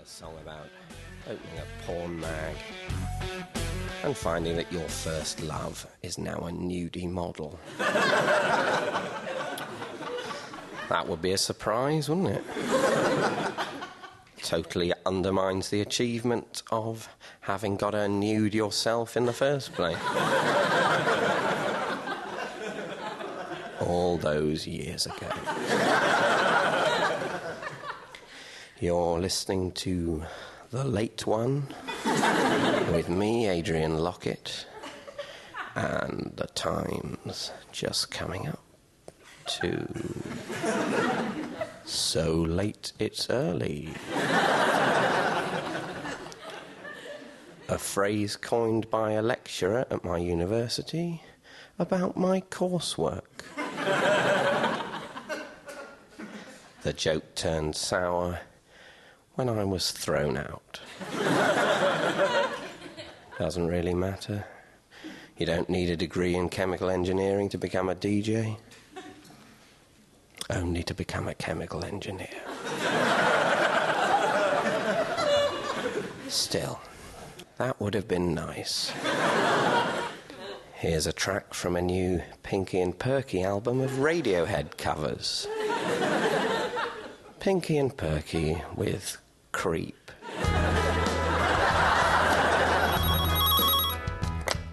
song about opening a porn mag and finding that your first love is now a nudie model. That would be a surprise, wouldn't it? Totally undermines the achievement of having got to nude yourself in the first place. All those years ago. You're listening to The Late One with me, Adrian Locket, and the time's just coming up to So Late It's Early. A phrase coined by a lecturer at my university about my coursework. The joke turned sour when I was thrown out. Doesn't really matter. You don't need a degree in chemical engineering to become a DJ. Only to become a chemical engineer. Still, that would have been nice. Here's a track from a new Pinky and Perky album of Radiohead covers. Pinky and Perky with Creep.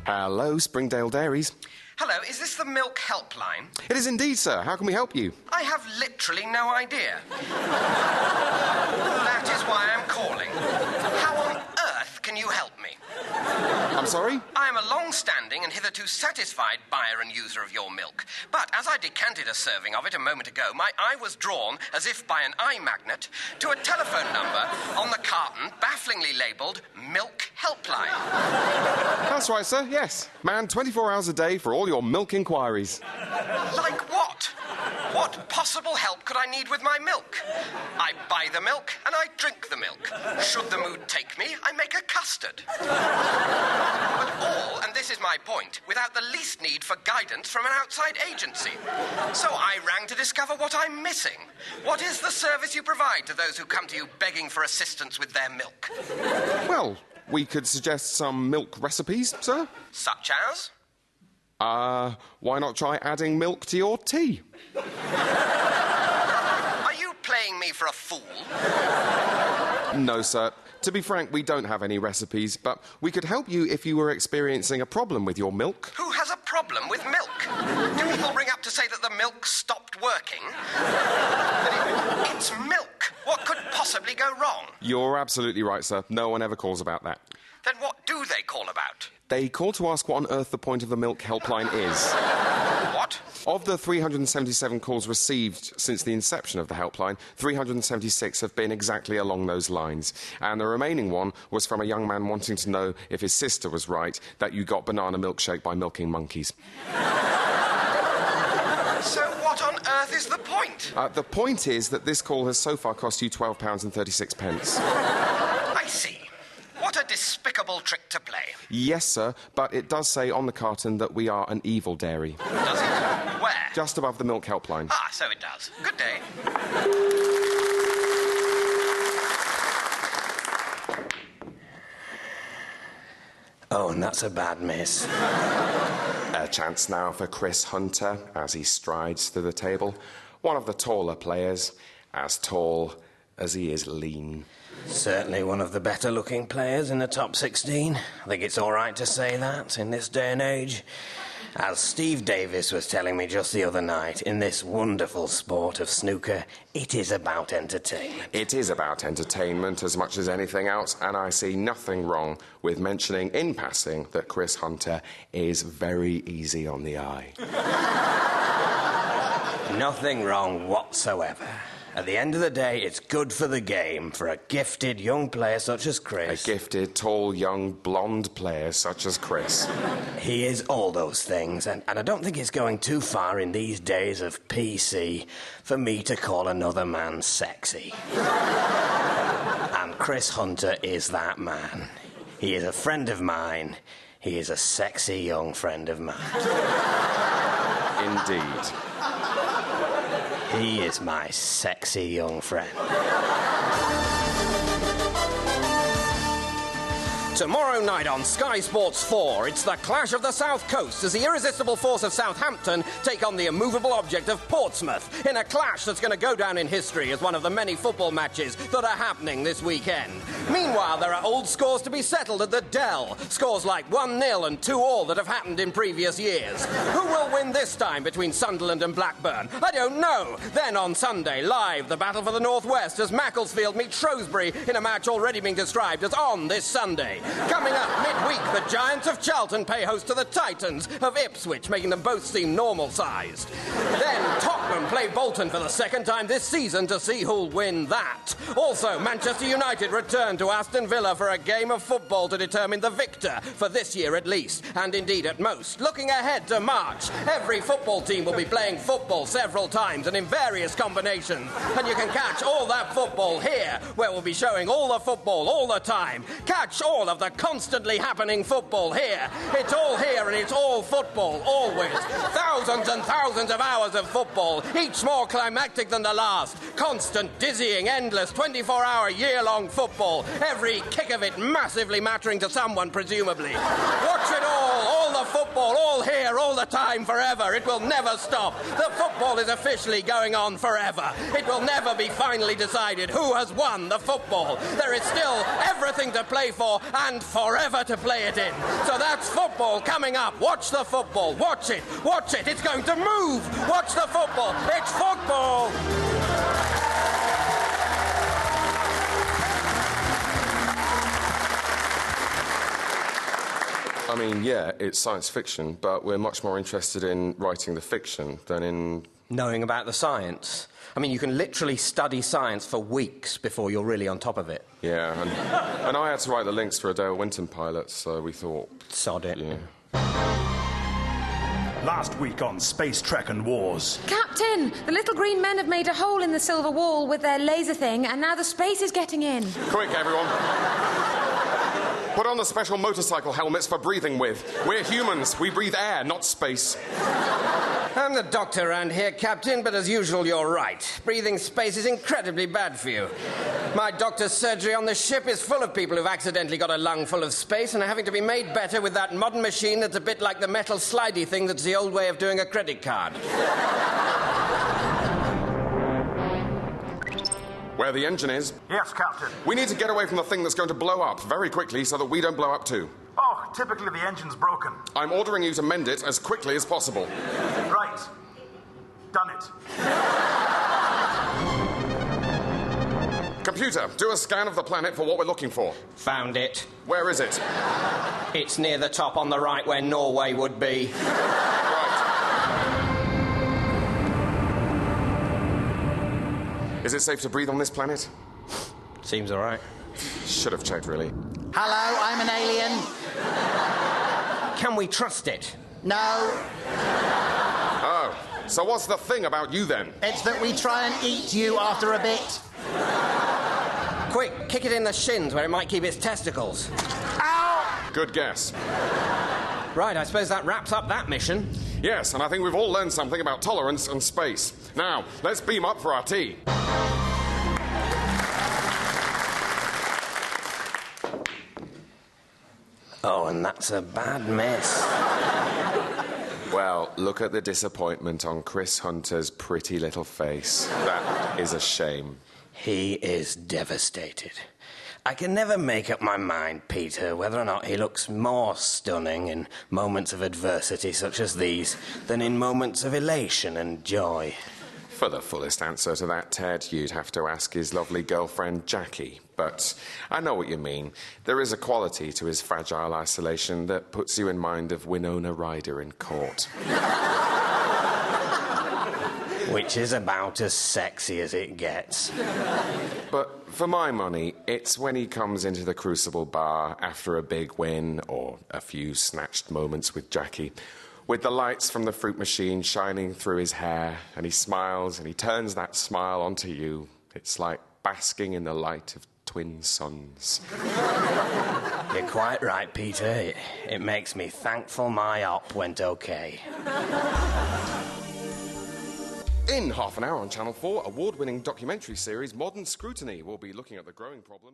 Hello, Springdale Dairies. Hello, is this the milk helpline? It is indeed, sir. How can we help you? I have literally no idea. That is why I'm calling. How on earth can you help me? I'm sorry? I am a long-standing and hitherto satisfied buyer and user of your milk. But as I decanted a serving of it a moment ago, my eye was drawn, as if by an eye magnet, to a telephone number on the carton bafflingly labelled Milk Helpline. That's right, sir, yes. Man, 24 hours a day for all your milk inquiries. Like what? What possible help could I need with my milk? I buy the milk and I drink the milk. Should the mood take me, I make a custard. But all, and this is my point, without the least need for guidance from an outside agency. So I rang to discover what I'm missing. What is the service you provide to those who come to you begging for assistance with their milk? Well, we could suggest some milk recipes, sir. Such as? Why not try adding milk to your tea? Are you playing me for a fool? No, sir. To be frank, we don't have any recipes, but we could help you if you were experiencing a problem with your milk. Who has a problem with milk? Do people ring up to say that the milk stopped working? It's milk. What could possibly go wrong? You're absolutely right, sir. No one ever calls about that. Then what do they call about? They call to ask what on earth the point of the milk helpline is. What? Of the 377 calls received since the inception of the helpline, 376 have been exactly along those lines. And the remaining one was from a young man wanting to know if his sister was right that you got banana milkshake by milking monkeys. So what on earth is the point? The point is that this call has so far cost you £12.36. I see. What a despicable trick to play. Yes, sir, but it does say on the carton that we are an evil dairy. Does it? Where? Just above the milk helpline. Ah, so it does. Good day. Oh, and that's a bad miss. A chance now for Chris Hunter as he strides to the table. One of the taller players, as tall as he is lean. Certainly one of the better-looking players in the top 16. I think it's all right to say that in this day and age. As Steve Davis was telling me just the other night, in this wonderful sport of snooker, it is about entertainment. It is about entertainment as much as anything else, and I see nothing wrong with mentioning in passing that Chris Hunter is very easy on the eye. Nothing wrong whatsoever. At the end of the day, it's good for the game for a gifted young player such as Chris. A gifted, tall, young, blonde player such as Chris. He is all those things, and I don't think it's going too far in these days of PC for me to call another man sexy. And Chris Hunter is that man. He is a friend of mine. He is a sexy young friend of mine. Indeed. He is my sexy young friend. Tomorrow night on Sky Sports 4, it's the clash of the South Coast as the irresistible force of Southampton take on the immovable object of Portsmouth in a clash that's going to go down in history as one of the many football matches that are happening this weekend. Meanwhile, there are old scores to be settled at the Dell. Scores like 1-0 and 2-2 that have happened in previous years. Who will win this time between Sunderland and Blackburn? I don't know. Then on Sunday, live, the battle for the North West as Macclesfield meet Shrewsbury in a match already being described as on this Sunday. Coming up midweek, the Giants of Charlton pay host to the Titans of Ipswich, making them both seem normal-sized. Then Tottenham play Bolton for the second time this season to see who'll win that. Also, Manchester United return to Aston Villa for a game of football to determine the victor for this year at least, and indeed at most. Looking ahead to March, every football team will be playing football several times and in various combinations, and you can catch all that football here, where we'll be showing all the football all the time. Catch all of the constantly happening football here. It's all here and it's all football, always. Thousands and thousands of hours of football, each more climactic than the last. Constant, dizzying, endless, 24-hour, year-long football. Every kick of it massively mattering to someone, presumably. Watch it all the football, all here, all the time, forever. It will never stop. The football is officially going on forever. It will never be finally decided who has won the football. There is still everything to play for and forever to play it in. So that's football coming up. Watch the football. Watch it. Watch it. It's going to move. Watch the football. It's football. I mean, yeah, it's science fiction, but we're much more interested in writing the fiction than in... knowing about the science. I mean, you can literally study science for weeks before you're really on top of it. Yeah, and I had to write the links for a Dale Winton pilot, so we thought... Sod it. Yeah. Last week on Space Trek and Wars. Captain, the little green men have made a hole in the silver wall with their laser thing, and now the space is getting in. Quick, everyone. Put on the special motorcycle helmets for breathing with. We're humans. We breathe air, not space. I'm the doctor around here, Captain, but as usual, you're right. Breathing space is incredibly bad for you. My doctor's surgery on the ship is full of people who've accidentally got a lung full of space and are having to be made better with that modern machine that's a bit like the metal slidey thing that's the old way of doing a credit card. Where the engine is. Yes, Captain. We need to get away from the thing that's going to blow up very quickly so that we don't blow up too. Oh, typically the engine's broken. I'm ordering you to mend it as quickly as possible. Right. Done it. Computer, do a scan of the planet for what we're looking for. Found it. Where is it? It's near the top on the right where Norway would be. Is it safe to breathe on this planet? Seems all right. Should have checked, really. Hello, I'm an alien. Can we trust it? No, Oh, so what's the thing about you, then? it's that we try and eat you after a bit. Quick, kick it in the shins where it might keep its testicles. Ow! Good guess. Right, I suppose that wraps up that mission. Yes, and I think we've all learned something about tolerance and space. Now, let's beam up for our tea. Oh, and that's a bad mess. Well, look at the disappointment on Chris Hunter's pretty little face. That is a shame. He is devastated. I can never make up my mind, Peter, whether or not he looks more stunning in moments of adversity such as these than in moments of elation and joy. For the fullest answer to that, Ted, you'd have to ask his lovely girlfriend, Jackie. But I know what you mean. There is a quality to his fragile isolation that puts you in mind of Winona Ryder in Court. Which is about as sexy as it gets. But for my money, it's when he comes into the Crucible bar after a big win or a few snatched moments with Jackie, with the lights from the fruit machine shining through his hair, and he smiles and he turns that smile onto you. It's like basking in the light of twin suns. You're quite right, Peter. It makes me thankful my op went okay. In half an hour on Channel 4, award-winning documentary series Modern Scrutiny will be looking at the growing problem...